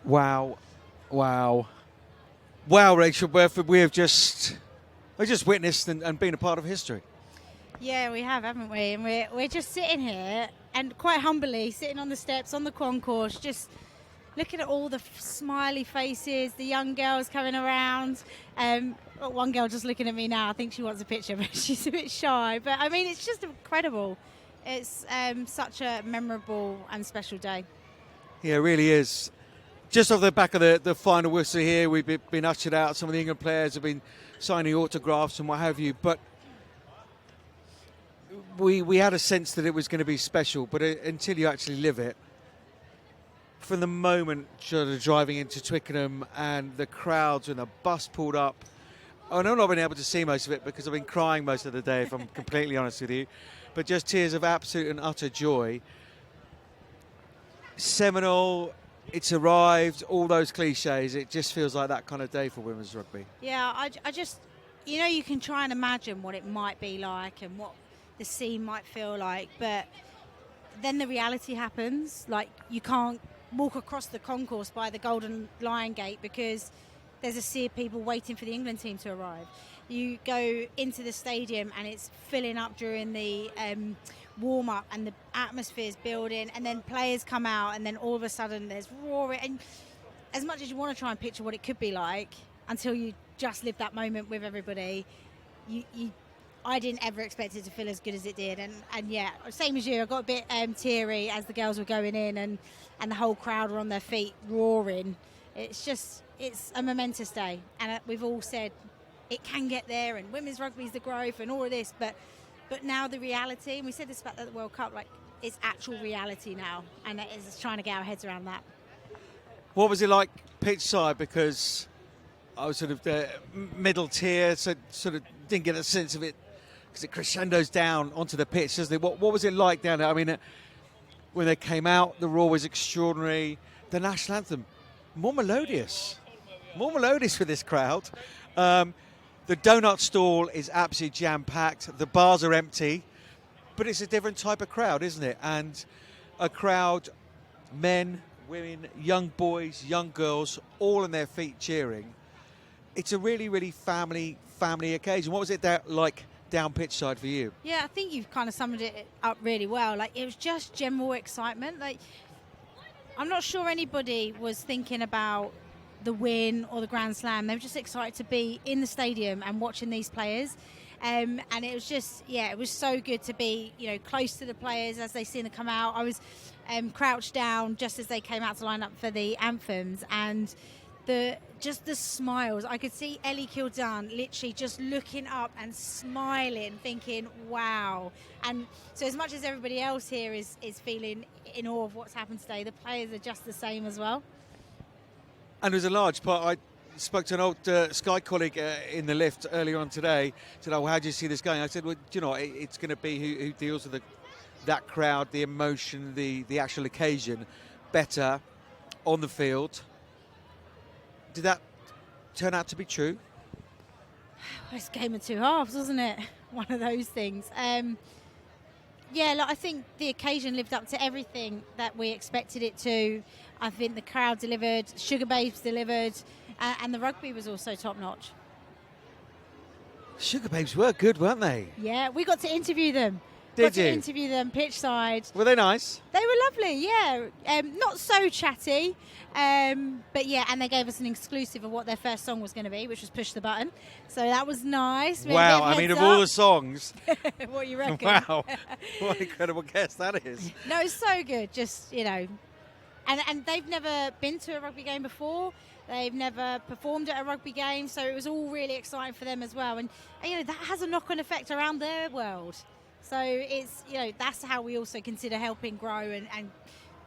Wow, wow, wow, Rachel Burford, we've just witnessed and been a part of history. Yeah, we have, haven't we? And we're just sitting here and quite humbly sitting on the steps on the concourse, just looking at all the smiley faces, the young girls coming around. Got one girl just looking at me now. I think she wants a picture, but she's a bit shy. But I mean, it's just incredible. It's such a memorable and special day. Yeah, it really is. Just off the back of the final whistle here, we've been ushered out. Some of the England players have been signing autographs and what have you. But we had a sense that it was going to be special. But until you actually live it, from the moment sort of driving into Twickenham and the crowds and the bus pulled up, I've not been able to see most of it because I've been crying most of the day, if I'm completely honest with you. But just tears of absolute and utter joy. Seminole, it's arrived, all those cliches. It just feels like that kind of day for women's rugby. Yeah, I just, you can try and imagine what it might be like and what the scene might feel like, but then the reality happens. Like, you can't walk across the concourse by the Golden Lion Gate because there's a sea of people waiting for the England team to arrive. You go into the stadium and it's filling up during the warm-up and the atmosphere's building, and then players come out and then all of a sudden there's roaring. And as much as you want to try and picture what it could be like, until you just live that moment with everybody, I didn't ever expect it to feel as good as it did. And yeah, same as you, I got a bit teary as the girls were going in and the whole crowd were on their feet roaring. It's a momentous day. And we've all said it can get there and women's rugby's the growth and all of this, but now the reality, and we said this about the World Cup, like, it's actual reality now, and it's trying to get our heads around that. What was it like pitch side? Because I was sort of the middle tier, so sort of didn't get a sense of it because it crescendos down onto the pitch, doesn't it? What was it like down there? I mean, when they came out, the roar was extraordinary. The national anthem, more melodious for this crowd. The donut stall is absolutely jam-packed. The bars are empty, but it's a different type of crowd, isn't it? And a crowd, men, women, young boys, young girls, all on their feet cheering. It's a really, really family occasion. What was it like down pitch side for you? Yeah, I think you've kind of summed it up really well. Like, it was just general excitement. Like, I'm not sure anybody was thinking about the win or the Grand Slam. They were just excited to be in the stadium and watching these players. And it was just, it was so good to be, close to the players as they seen them come out. I was crouched down just as they came out to line up for the anthems, and the smiles. I could see Ellie Kildunn literally just looking up and smiling, thinking, wow. And so as much as everybody else here is feeling in awe of what's happened today, the players are just the same as well. And there's a large part. I spoke to an old Sky colleague in the lift earlier on today. Said, "Oh, how do you see this going?" I said, "Well, it's going to be who deals with that crowd, the emotion, the actual occasion better on the field." Did that turn out to be true? It's a game of two halves, wasn't it? One of those things. I think the occasion lived up to everything that we expected it to. I think the crowd delivered, Sugar Babes delivered, and the rugby was also top-notch. Sugar Babes were good, weren't they? Yeah, we got to interview them. Did you? Interview them pitch side. Were they nice? They were lovely, yeah. Not so chatty, but yeah, and they gave us an exclusive of what their first song was going to be, which was Push the Button. So that was nice. Wow, I mean, of all the songs. What do you reckon? Wow, what an incredible guest that is. No, it's so good, just, And they've never been to a rugby game before. They've never performed at a rugby game, so it was all really exciting for them as well. And that has a knock-on effect around their world. So it's, that's how we also consider helping grow and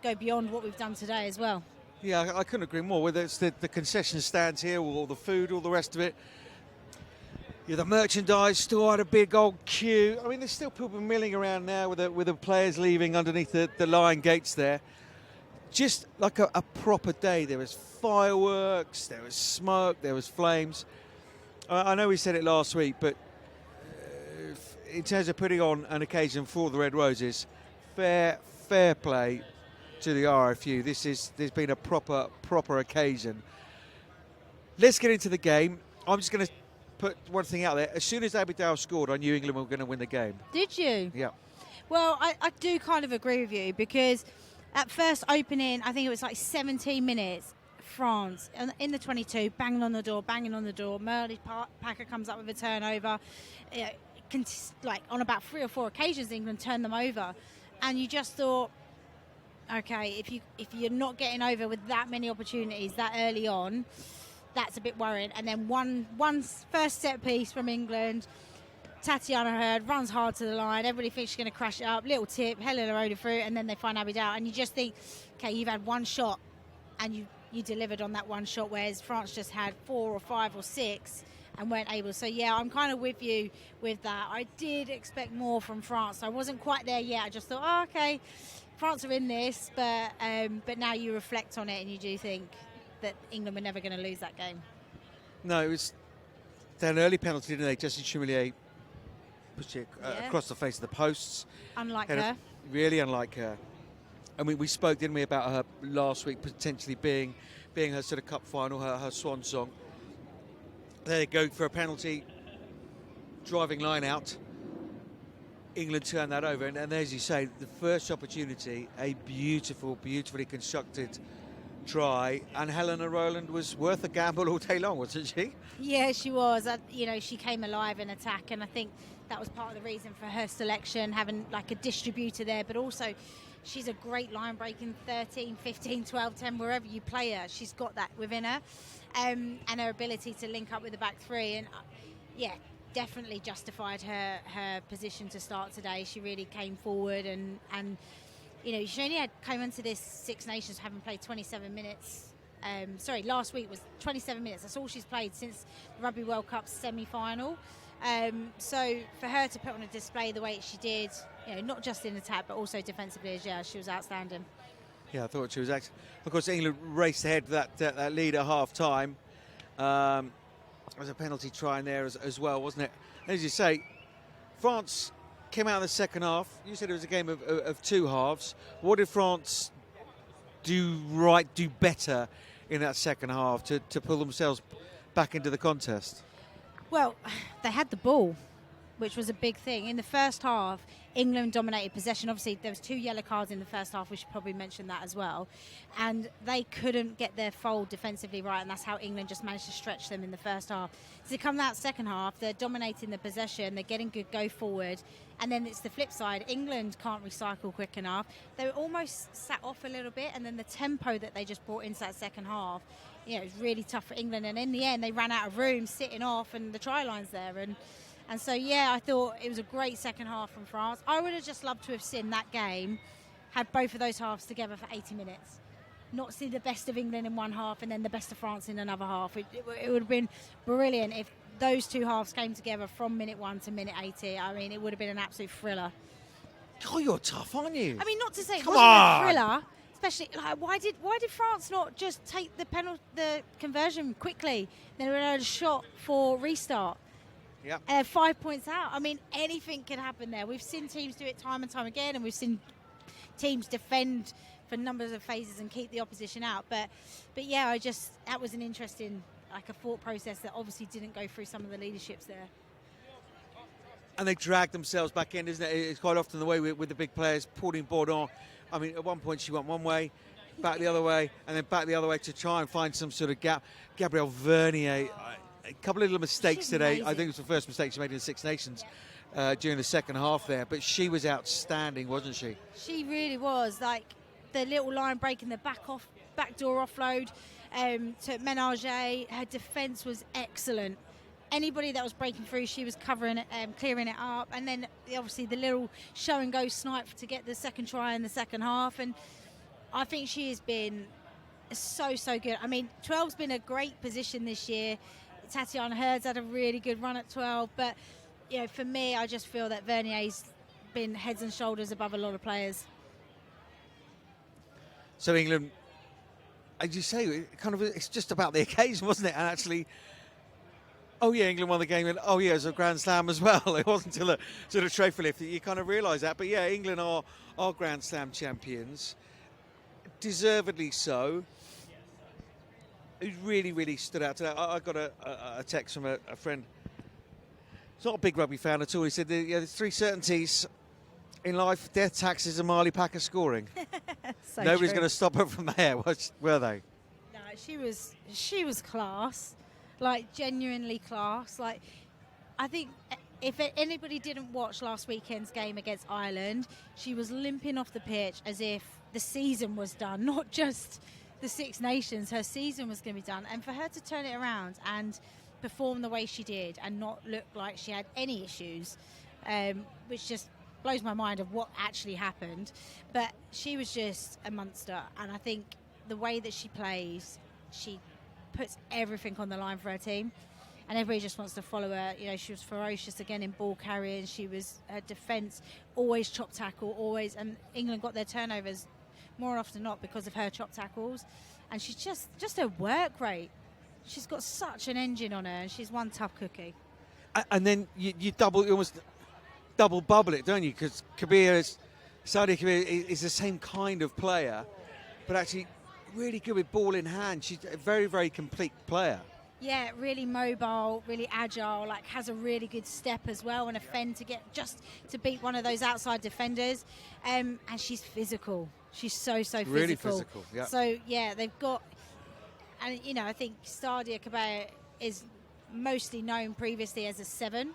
go beyond what we've done today as well. Yeah, I couldn't agree more. Whether it's the concession stands here, all the food, all the rest of it. Yeah, the merchandise store had a big old queue. I mean, there's still people milling around now with the players leaving underneath the lion gates there. Just like a proper day. There was fireworks, there was smoke, there was flames. I know we said it last week, but in terms of putting on an occasion for the Red Roses, fair play. to the RFU. There's been a proper occasion. Let's get into the game. I'm just going to put one thing out there. As soon as Abidal scored, I knew England were going to win the game. Did you? Yeah. Well, I do kind of agree with you, because at first opening, I think it was like 17 minutes, France in the 22, banging on the door. Marlie Packer comes up with a turnover. Like on about 3 or 4 occasions, England turned them over, and you just thought, okay, if you're not getting over with that many opportunities that early on, that's a bit worrying. And then one first set piece from England. Tatiana Hurd runs hard to the line. Everybody thinks she's going to crash it up. Little tip, Helena rode it through, and then they find Abidal. And you just think, okay, you've had one shot, and you delivered on that one shot, whereas France just had 4 or 5 or 6 and weren't able. So, yeah, I'm kind of with you with that. I did expect more from France. I wasn't quite there yet. I just thought, oh, okay, France are in this. But now you reflect on it and you do think that England were never going to lose that game. No, it was an early penalty, didn't they? Justin Chumillier pushed it across the face of the posts. Unlike her. Really unlike her. I mean, we spoke, didn't we, about her last week potentially being her sort of cup final, her swan song. There they go for a penalty, driving line out. England turned that over, and as you say, the first opportunity, a beautifully constructed try, and Helena Rowland was worth a gamble all day long, wasn't she? Yeah, she was. She came alive in attack, and I think that was part of the reason for her selection, having like a distributor there, but also she's a great line breaking 13, 15, 12, 10, wherever you play her. She's got that within her, and her ability to link up with the back three. And definitely justified her position to start today. She really came forward and she only came into this Six Nations having played 27 minutes. Last week was 27 minutes. That's all she's played since the Rugby World Cup semi-final. So for her to put on a display the way she did, not just in attack but also defensively as well, she was outstanding. Yeah, I thought she was excellent. Of course, England raced ahead that lead at half-time. There was a penalty try in there as well, wasn't it? As you say, France came out in the second half. You said it was a game of 2 halves. What did France do better in that second half to pull themselves back into the contest? Well, they had the ball, which was a big thing. In the first half, England dominated possession. Obviously, there was 2 yellow cards in the first half. We should probably mention that as well. And they couldn't get their fold defensively right, and that's how England just managed to stretch them in the first half. So they come out second half, they're dominating the possession, they're getting good go forward, and then it's the flip side. England can't recycle quick enough. They were almost sat off a little bit, and then the tempo that they just brought into that second half, it was really tough for England. And in the end, they ran out of room sitting off, and the try line's there. And so, I thought it was a great second half from France. I would have just loved to have seen that game, had both of those halves together for 80 minutes. Not see the best of England in one half and then the best of France in another half. It would have been brilliant if those 2 halves came together from minute 1 to minute 80. I mean, it would have been an absolute thriller. Oh, you're tough, aren't you? I mean, not to say it Come wasn't on. a thriller. Especially, why did France not just take the conversion quickly? They were a shot for restart. Yeah. 5 points out. I mean, anything can happen there. We've seen teams do it time and time again, and we've seen teams defend for numbers of phases and keep the opposition out. But that was an interesting, a thought process that obviously didn't go through some of the leaderships there. And they dragged themselves back in, isn't it? It's quite often the way with the big players, pulling Bourdon. I mean, at one point she went one way, back the other way, and then back the other way to try and find some sort of gap. Gabrielle Vernier, a couple of little mistakes today. Amazing. I think it was the first mistake she made in the Six Nations during the second half there. But she was outstanding, wasn't she? She really was. Like the little line breaking the back door offload to Ménager. Her defence was excellent. Anybody that was breaking through, she was covering it, clearing it up. And then obviously the little show and go snipe to get the second try in the second half. And I think she has been so good. I mean, 12's been a great position this year. Tatiana Hurd's had a really good run at 12, but for me, I just feel that Vernier's been heads and shoulders above a lot of players. So England, as you say, it's just about the occasion, wasn't it? And actually, England won the game, and it was a Grand Slam as well. It wasn't until a trophy lift that you kind of realise that. But England are Grand Slam champions. deservedly so. Who's really, really stood out today? I got a text from a friend. He's not a big rugby fan at all. He said there's three certainties in life: death, taxes, and Marlie Packer scoring. So Nobody's true. going to stop her from there, were they? No, she was class, like genuinely class. Like, I think if anybody didn't watch last weekend's game against Ireland, she was limping off the pitch as if the season was done, not just the Six Nations. Her season was going to be done, and for her to turn it around and perform the way she did and not look like she had any issues, which just blows my mind of what actually happened. But she was just a monster, and I think the way that she plays, she puts everything on the line for her team, and everybody just wants to follow her. You know, she was ferocious again in ball carrying. She was, her defence, always chop tackle, always, and England got their turnovers more often than not because of her chop tackles. And she's just her work rate. She's got such an engine on her, and she's one tough cookie. And then you almost double bubble it, don't you? Because Saudi Kabir is the same kind of player, but actually really good with ball in hand. She's a very, very complete player. Yeah, really mobile, really agile, like has a really good step as well, and a fend to get just to beat one of those outside defenders. And she's physical. She's so physical. Really physical, yeah. So, yeah, they've got, and, you know, I think Sadia Kabir is mostly known previously as a 7,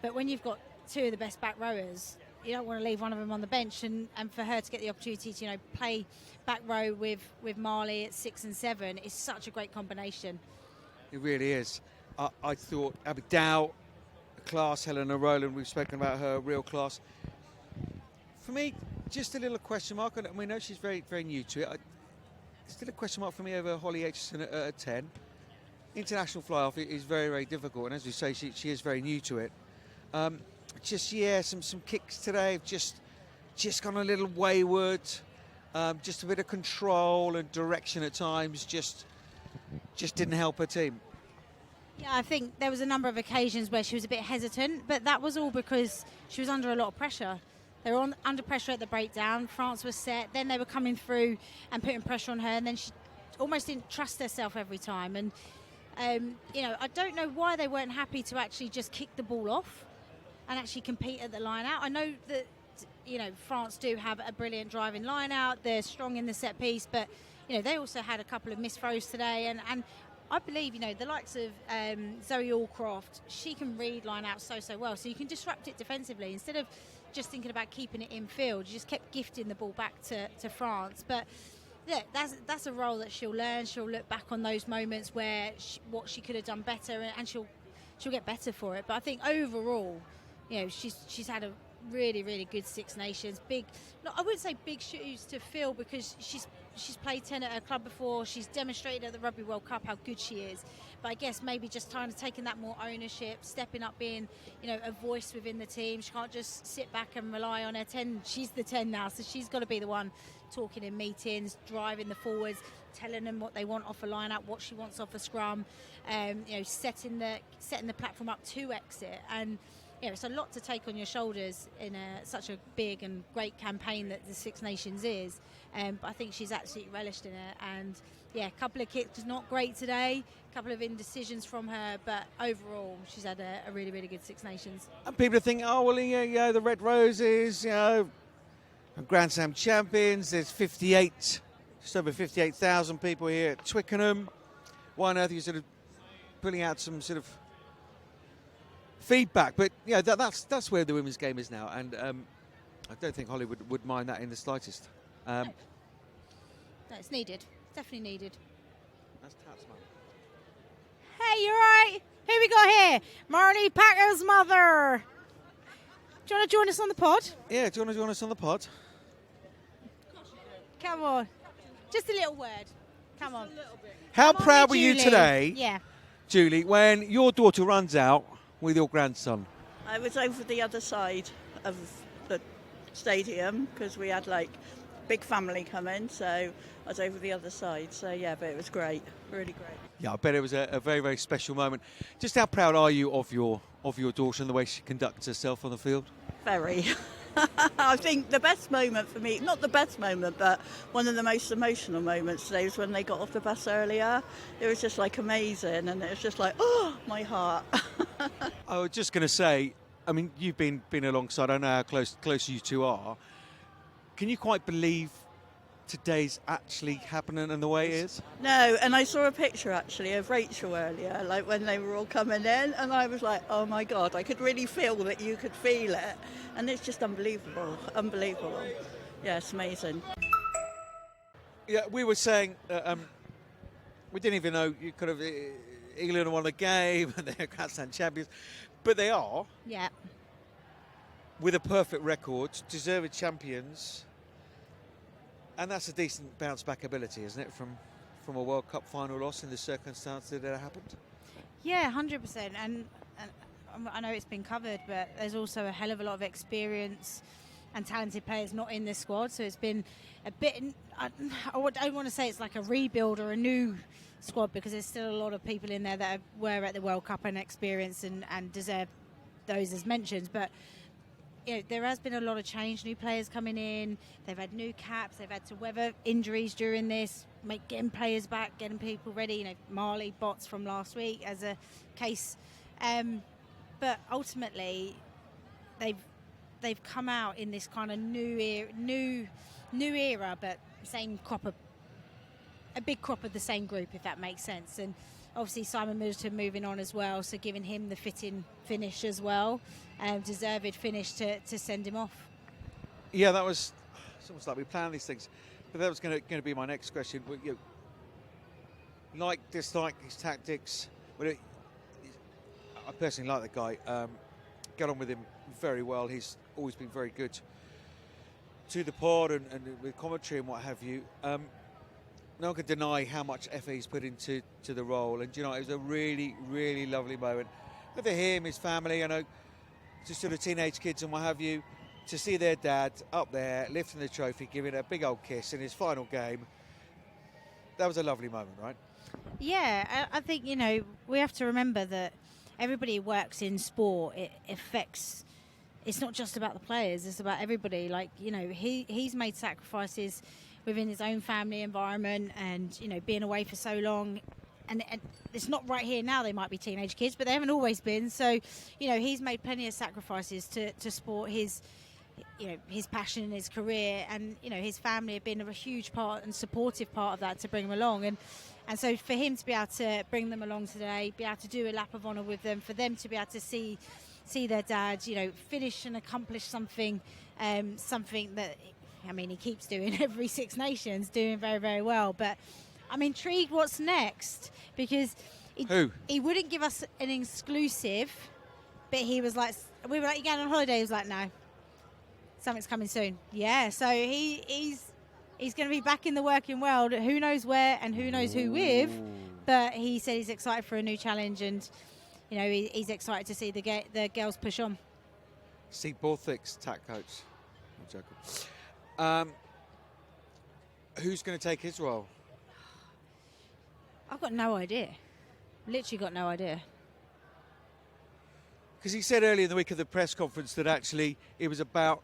but when you've got two of the best back rowers, you don't want to leave one of them on the bench, and for her to get the opportunity to, you know, play back row with Marlie at 6 and 7 is such a great combination. It really is. I thought Abby Dow, class. Helena Rowland, we've spoken about her, real class. For me, just a little question mark. And we know she's very, very new to it. Still a question mark for me over Holly Aitchison at 10. International fly-off is very, very difficult. And as we say, she is very new to it. Some kicks today have just gone a little wayward. Just a bit of control and direction at times. Just didn't help her team. Yeah, I think there was a number of occasions where she was a bit hesitant, but that was all because she was under a lot of pressure. They were under pressure at the breakdown. France was set. Then they were coming through and putting pressure on her, and then she almost didn't trust herself every time. And, you know, I don't know why they weren't happy to actually just kick the ball off and actually compete at the line-out. I know that, you know, France do have a brilliant driving line-out. They're strong in the set piece, but, you know, they also had a couple of missed throws today. And I believe, you know, the likes of Zoe Allcroft, she can read line-out so well. So you can disrupt it defensively. Instead of just thinking about keeping it in field, you just kept gifting the ball back to France. But yeah, that's a role that she'll learn. She'll look back on those moments where what she could have done better, and she'll get better for it. But I think overall, you know, she's had a really, really good Six Nations. Big, no, I wouldn't say big shoes to fill, because she's played 10 at her club before. She's demonstrated at the Rugby World Cup how good she is. But I guess maybe just taking that more ownership, stepping up, being, you know, a voice within the team. She can't just sit back and rely on her 10. She's the 10 now, so she's got to be the one talking in meetings, driving the forwards, telling them what they want off a line-up, what she wants off a scrum, you know, setting the platform up to exit. And you know, it's a lot to take on your shoulders in such a big and great campaign that the Six Nations is. But I think she's absolutely relished in it. And yeah, a couple of kicks not great today, a couple of indecisions from her, but overall she's had a really, really good Six Nations. And people think, oh, well, yeah, the Red Roses, you know, Grand Slam champions. There's just over 58,000 people here at Twickenham. Why on earth are you sort of pulling out some sort of feedback? But yeah, that's where the women's game is now, and I don't think Holly would mind that in the slightest. No, it's needed. Definitely needed. That's Tat's mum. Hey, you're right. Who we got here? Marlie Packer's mother. Do you want to join us on the pod? Yeah, do you want to join us on the pod? Come on. Just a little word. Come on. How Come on, proud were you Julie. today, Yeah. Julie, when your daughter runs out with your grandson? I was over the other side of the stadium because we had like big family come in, so I was over the other side. So yeah, but it was great, really great. Yeah, I bet it was a very, very special moment. Just how proud are you of your daughter and the way she conducts herself on the field? Very. I think the best moment for me, not the best moment, but one of the most emotional moments today was when they got off the bus earlier. It was just like amazing, and it was just like, oh, my heart. I was just going to say, I mean, you've been alongside, I know how close you two are. Can you quite believe today's actually happening and the way it is? No, and I saw a picture actually of Rachel earlier, like when they were all coming in, and I was like, oh my God, I could really feel that you could feel it. And it's just unbelievable. Yeah, it's amazing. Yeah, we were saying, we didn't even know you could have England won a game and they're Grand Slam champions, but they are. Yeah. With a perfect record, deserved champions. And that's a decent bounce back ability, isn't it, from a World Cup final loss in the circumstance that it happened? Yeah, 100%. And I know it's been covered, but there's also a hell of a lot of experience and talented players not in this squad. So it's been a bit, I don't want to say it's like a rebuild or a new squad, because there's still a lot of people in there that were at the World Cup and experience and deserve those as mentions. But you know, there has been a lot of change, new players coming in, they've had new caps, they've had to weather injuries during this, getting players back, getting people ready, you know, Marlie, Bots from last week as a case. But ultimately, they've come out in this kind of new era, but same crop of, a big crop of the same group, if that makes sense. And obviously Simon Middleton moving on as well, so giving him the fitting finish as well, deserved finish to send him off. Yeah, that was, it's almost like we planned these things, but that was going to be my next question. You know, dislike his tactics. I personally like the guy. Get on with him very well. He's always been very good to the pod and with commentary and what have you. No one can deny how much effort he's put into the role, and you know, it was a really, really lovely moment. But for him, his family, I know, just sort of teenage kids and what have you, to see their dad up there lifting the trophy, giving it a big old kiss in his final game, that was a lovely moment, right? Yeah, I think, you know, we have to remember that everybody who works in sport, it affects. It's not just about the players; it's about everybody. Like, you know, he's made sacrifices within his own family environment, and you know, being away for so long, and it's not right here now. They might be teenage kids, but they haven't always been. So, you know, he's made plenty of sacrifices to support his, you know, his passion and his career, and you know, his family have been a huge part and supportive part of that to bring him along, and so for him to be able to bring them along today, be able to do a lap of honour with them, for them to be able to see their dad, you know, finish and accomplish something that, I mean, he keeps doing every Six Nations, doing very, very well. But I'm intrigued what's next, because he wouldn't give us an exclusive, but he was like, we were like, you going on holiday? He was like, no, something's coming soon. Yeah, so he's going to be back in the working world. Who knows where and who knows who with, but he said he's excited for a new challenge, and you know, he's excited to see the girls push on. Steve Borthwick's tack coach. I'm joking. Who's going to take his role? I've got no idea. Literally got no idea. Because he said earlier in the week of the press conference that actually it was about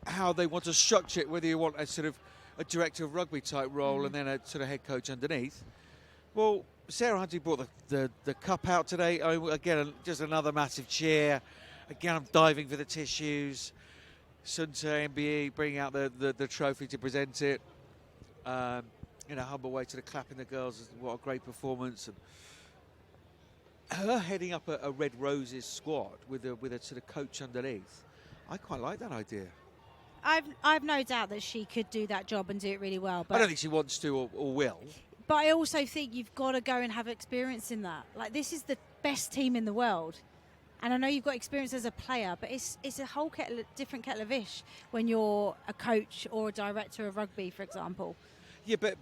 how they want to structure it, whether you want a sort of a director of rugby type role and then a sort of head coach underneath. Well, Sarah Hunting brought the cup out today. Again, just another massive cheer. Again, I'm diving for the tissues. Sunta MBE bringing out the trophy to present it. In a humble way, to the clapping the girls. What a great performance. And her heading up a Red Roses squad with a sort of coach underneath. I quite like that idea. I've no doubt that she could do that job and do it really well. But I don't think she wants to or will. But I also think you've got to go and have experience in that. Like, this is the best team in the world. And I know you've got experience as a player, but it's a whole different kettle of fish when you're a coach or a director of rugby, for example. Yeah, but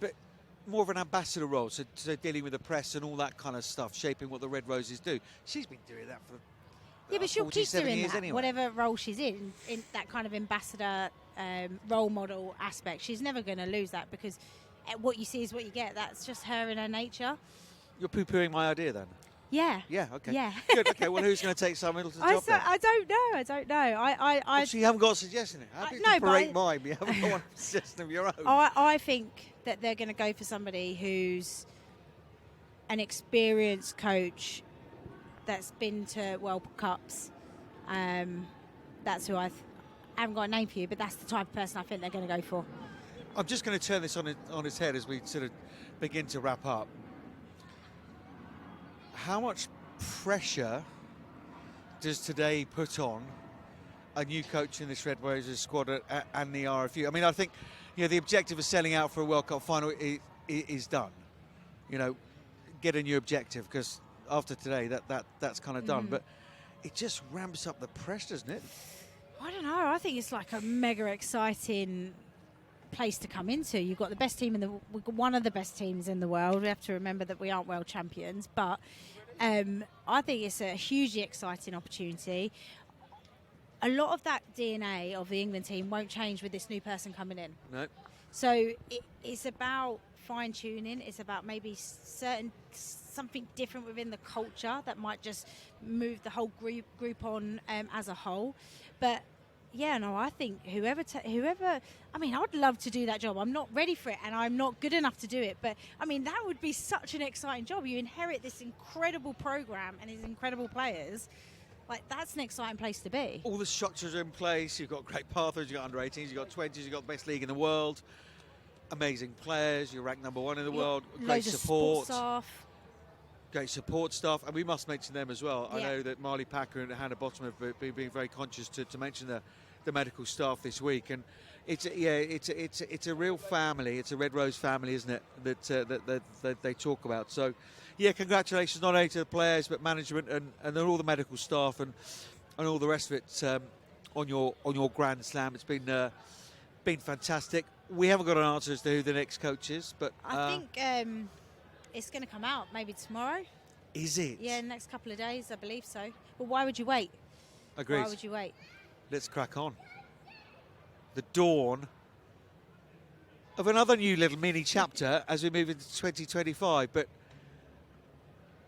more of an ambassador role, so dealing with the press and all that kind of stuff, shaping what the Red Roses do. She's been doing that for yeah, but she'll keep doing that, anyway. Whatever role she's in that kind of ambassador role model aspect. She's never going to lose that, because what you see is what you get. That's just her in her nature. You're poo-pooing my idea then? Yeah. Yeah, okay. Yeah. Good, okay. Well, who's going to take Sam Middleton's job then? I don't know. So you haven't got a suggestion? Happy no, to but parade mine, but you haven't got one suggestion of your own. I think that they're going to go for somebody who's an experienced coach that's been to World Cups. That's who I haven't got a name for you, but that's the type of person I think they're going to go for. I'm just going to turn this on its head as we sort of begin to wrap up. How much pressure does today put on a new coach in this Red Roses squad and the RFU? I mean, I think, the objective of selling out for a World Cup final is done. Get a new objective, because after today, that's kind of done. But it just ramps up the pressure, doesn't it? I don't know. I think it's like a mega exciting place to come into. You've got the best team one of the best teams in the world. We have to remember that we aren't world champions, but I think it's a hugely exciting opportunity. A lot of that DNA of the England team won't change with this new person coming in. No. So it's about fine-tuning. It's about maybe something different within the culture that might just move the whole group on as a whole. But yeah, no, I think whoever. I mean, I'd love to do that job. I'm not ready for it, and I'm not good enough to do it. But I mean, that would be such an exciting job. You inherit this incredible program and these incredible players. Like, that's an exciting place to be. All the structures are in place. You've got great pathways. You've got under 18s. You've got 20s. You've got the best league in the world. Amazing players. You're ranked number 1 in the world. Great support. Great support staff, and we must mention them as well. Yeah. I know that Marlie Packer and Hannah Bottom have been being very conscious to mention the medical staff this week, and it's a real family. It's a Red Rose family, isn't it? That they talk about. So, yeah, congratulations not only to the players but management and all the medical staff and all the rest of it on your Grand Slam. It's been fantastic. We haven't got an answer as to who the next coach is, but I think. It's going to come out maybe tomorrow. Is it? Yeah, next couple of days, I believe so. But why would you wait? Agreed. Why would you wait? Let's crack on. The dawn of another new little mini chapter as we move into 2025. But,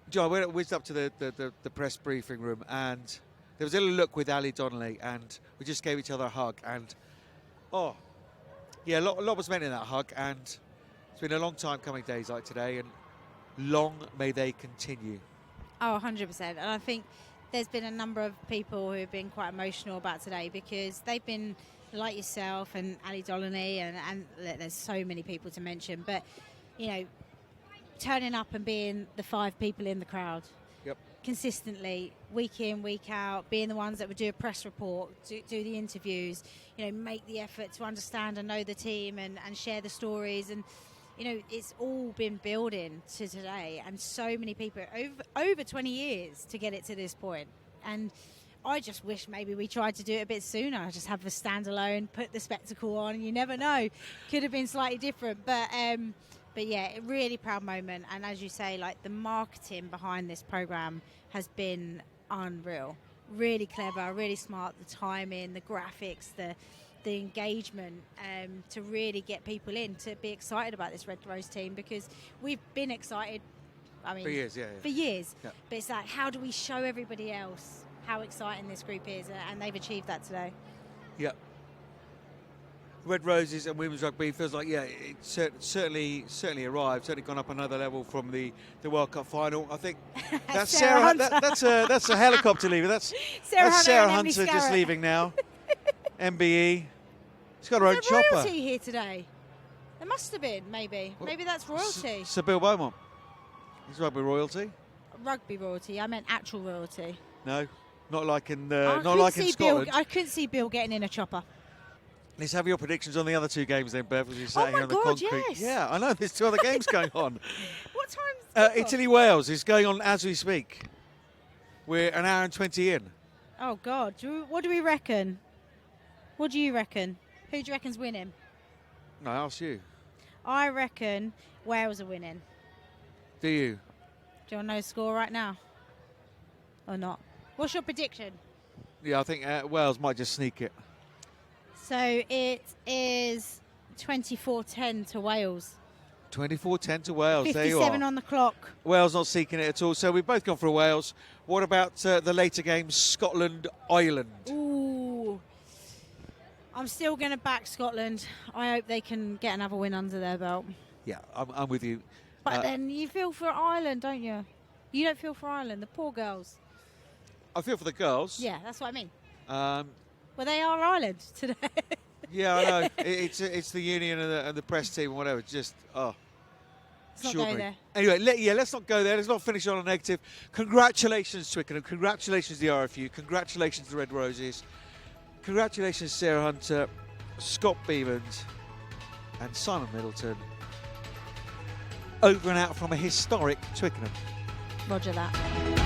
John, we whizzed up to the press briefing room, and there was a little look with Ali Donnelly, and we just gave each other a hug. And, a lot was meant in that hug, and it's been a long time coming, days like today, and long may they continue. Oh, 100%. And I think there's been a number of people who have been quite emotional about today, because they've been like yourself and Ali Donnelly, and there's so many people to mention, but, turning up and being the 5 people in the crowd. Yep. Consistently, week in, week out, being the ones that would do a press report, do the interviews, make the effort to understand and know the team and share the stories. And it's all been building to today, and so many people over 20 years to get it to this point. And I just wish maybe we tried to do it a bit sooner. Just have a standalone, put the spectacle on. You never know, could have been slightly different. But yeah, a really proud moment. And as you say, like, the marketing behind this program has been unreal. Really clever, really smart. The timing, the graphics, the engagement to really get people in to be excited about this Red Rose team, because we've been excited, for years. Yeah. But it's like, how do we show everybody else how exciting this group is? And they've achieved that today. Yeah. Red Roses and women's rugby feels like, it certainly arrived. Certainly gone up another level from the World Cup final. I think that's Sarah Hunter. That's a helicopter leaving. That's Sarah Hunter just leaving now. MBE. She's got her own chopper. Royalty here today. There must have been, maybe. Maybe that's royalty. Sir Bill Beaumont. He's rugby royalty. Rugby royalty. I meant actual royalty. No, not like in Scotland. I couldn't see Bill getting in a chopper. Let's have your predictions on the other 2 games then, Bev, as you're sat here on the concrete. Yes. Yeah, I know there's 2 other games going on. What time's Italy-Wales is going on as we speak. We're an hour and 20 in. Oh, God. What do we reckon? What do you reckon? Who do you reckon's winning? No, I ask you. I reckon Wales are winning. Do you? Do you want to know the score right now? Or not? What's your prediction? Yeah, I think Wales might just sneak it. So it is 24-10 to Wales. 24-10 to Wales. There you 57 are. on the clock. Wales not seeking it at all. So we've both gone for Wales. What about the later games, Scotland-Ireland? Ooh. I'm still going to back Scotland. I hope they can get another win under their belt. Yeah, I'm with you. But then you feel for Ireland, don't you? You don't feel for Ireland, the poor girls. I feel for the girls. Yeah, that's what I mean. Um, Well, they are Ireland today. yeah, I know. It's the union and the press team and whatever. Just, Let's not go extraordinary. there. Anyway, let's not go there. Let's not finish on a negative. Congratulations, Twickenham. Congratulations, the RFU. Congratulations, the Red Roses. Congratulations, Sarah Hunter, Scott Beavens, and Simon Middleton. Over and out from a historic Twickenham. Roger that.